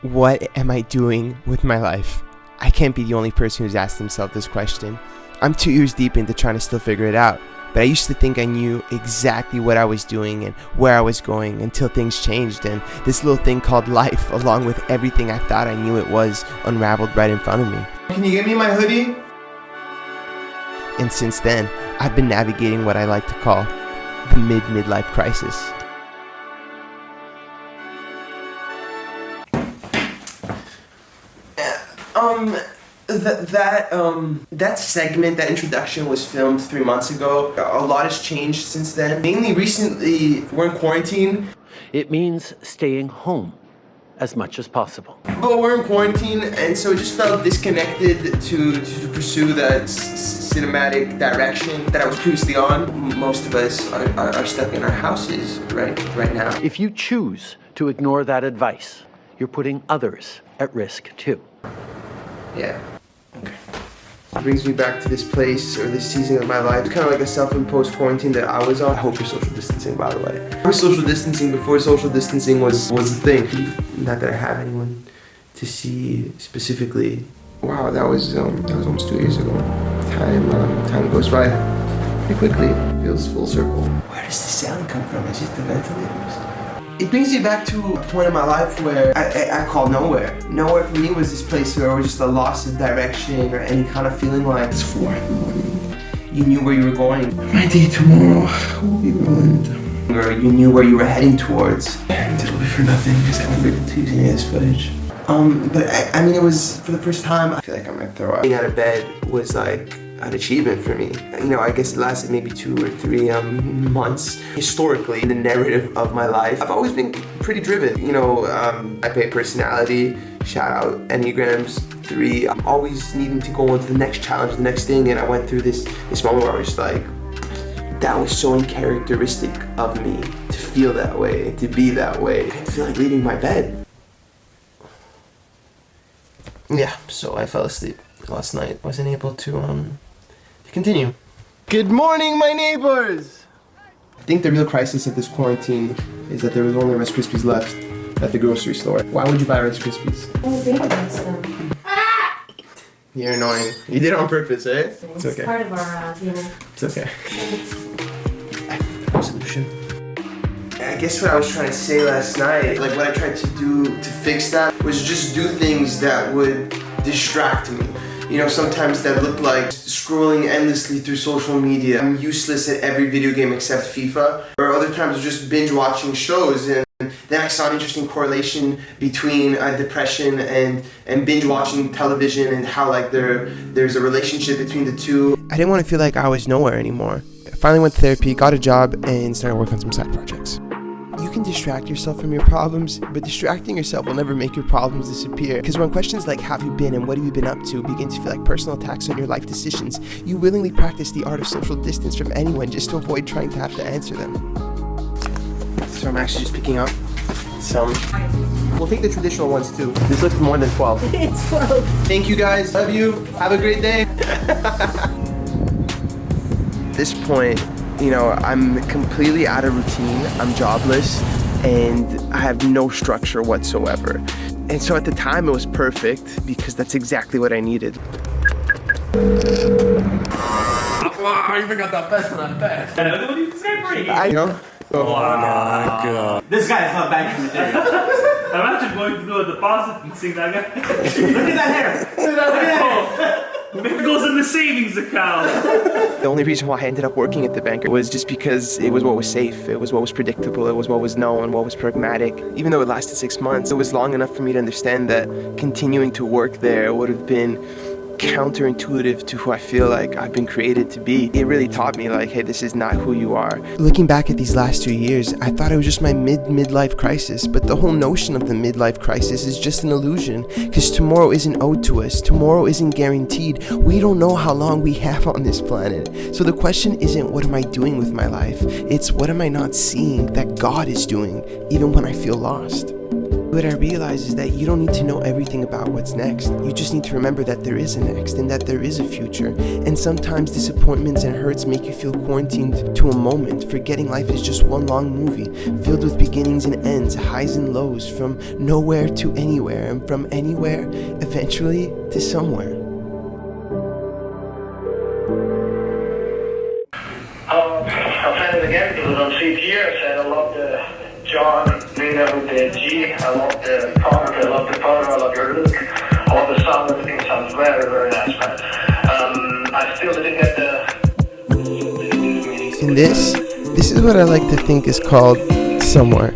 What am I doing with my life? I can't be the only person who's asked himself this question. I'm 2 years deep into trying to still figure it out, but I used to think I knew exactly what I was doing and where I was going until things changed, and this little thing called life, along with everything I thought I knew it was, unraveled right in front of me. Can you get me my hoodie? And since then, I've been navigating what I like to call the midlife crisis. That segment, that introduction was filmed 3 months ago. A lot has changed since then. Mainly recently, we're in quarantine. It means staying home as much as possible. But we're in quarantine, and so it just felt disconnected to pursue that cinematic direction that I was previously on. Most of us are stuck in our houses right now. If you choose to ignore that advice, you're putting others at risk too. Yeah. Okay. It brings me back to this place or this season of my life. It's kind of like a self-imposed quarantine that I was on. I hope you're social distancing, by the way. I was social distancing before social distancing was the thing. Not that I have anyone to see specifically. Wow, that was almost 2 years ago. Time goes by pretty quickly. It feels full circle. Where does the sound come from? Is it the ventilators? It brings me back to a point in my life where I call nowhere. Nowhere for me was this place where it was just a loss of direction or any kind of feeling like it's 4 in the morning. You knew where you were going. My day tomorrow will be ruined. Or you knew where you were heading towards. And it'll be for nothing because I remember using this footage. But I mean, it was for the first time. I feel like I might throw up. Being out of bed was like an achievement for me. You know, I guess it lasted maybe 2 or 3 months. Historically, in the narrative of my life, I've always been pretty driven. You know, type A personality, shout out Enneagrams 3. I'm always needing to go on to the next challenge, the next thing, and I went through this moment where I was just like, that was so uncharacteristic of me to feel that way, to be that way. I didn't feel like leaving my bed. Yeah, so I fell asleep last night. Wasn't able to continue. Good morning, my neighbors! I think the real crisis of this quarantine is that there was only Rice Krispies left at the grocery store. Why would you buy Rice Krispies? Oh, baby wants them. You're annoying. You did it on purpose, eh? It's okay. Part of our DNA. It's okay. Solution. I guess what I was trying to say last night, like what I tried to do to fix that, was just do things that would distract me. You know, sometimes that looked like scrolling endlessly through social media. I'm useless at every video game except FIFA. Or other times just binge watching shows, and then I saw an interesting correlation between depression and binge watching television, and how like there's a relationship between the two. I didn't want to feel like I was nowhere anymore. I finally went to therapy, got a job, and started working on some side projects. You can distract yourself from your problems, but distracting yourself will never make your problems disappear. Because when questions like "Have you been?" and "What have you been up to?" begin to feel like personal attacks on your life decisions, you willingly practice the art of social distance from anyone just to avoid trying to have to answer them. So I'm actually just picking up some. We'll take the traditional ones too. This looks more than 12. It's 12. Thank you guys. Love you. Have a great day. At this point, you know, I'm completely out of routine, I'm jobless, and I have no structure whatsoever. And so at the time it was perfect because that's exactly what I needed. Wow, I even got that best of that best. I know. Oh my god. This guy is not banking material. Imagine going to do a deposit and seeing that guy. Look at that hair. Look at that hair. Maybe it goes in the savings account. The only reason why I ended up working at the bank was just because it was what was safe, it was what was predictable, it was what was known, what was pragmatic. Even though it lasted 6 months, it was long enough for me to understand that continuing to work there would have been counterintuitive to who I feel like I've been created to be. It really taught me like, hey, this is not who you are. Looking back at these last 2 years, I thought it was just my midlife crisis, but the whole notion of the midlife crisis is just an illusion, because tomorrow isn't owed to us, tomorrow isn't guaranteed. We don't know how long we have on this planet. So the question isn't what am I doing with my life, it's what am I not seeing that God is doing, even when I feel lost. What I realize is that you don't need to know everything about what's next. You just need to remember that there is a next and that there is a future. And sometimes disappointments and hurts make you feel quarantined to a moment, forgetting life is just one long movie, filled with beginnings and ends, highs and lows, from nowhere to anywhere, and from anywhere, eventually, to somewhere. I'll send it again because I don't see it here. I said I love the John Luna with the G. I love the comment. I love the color. I love your look. I love the sound. Everything sounds very, very nice, man. I still didn't get the... And this is what I like to think is called somewhere.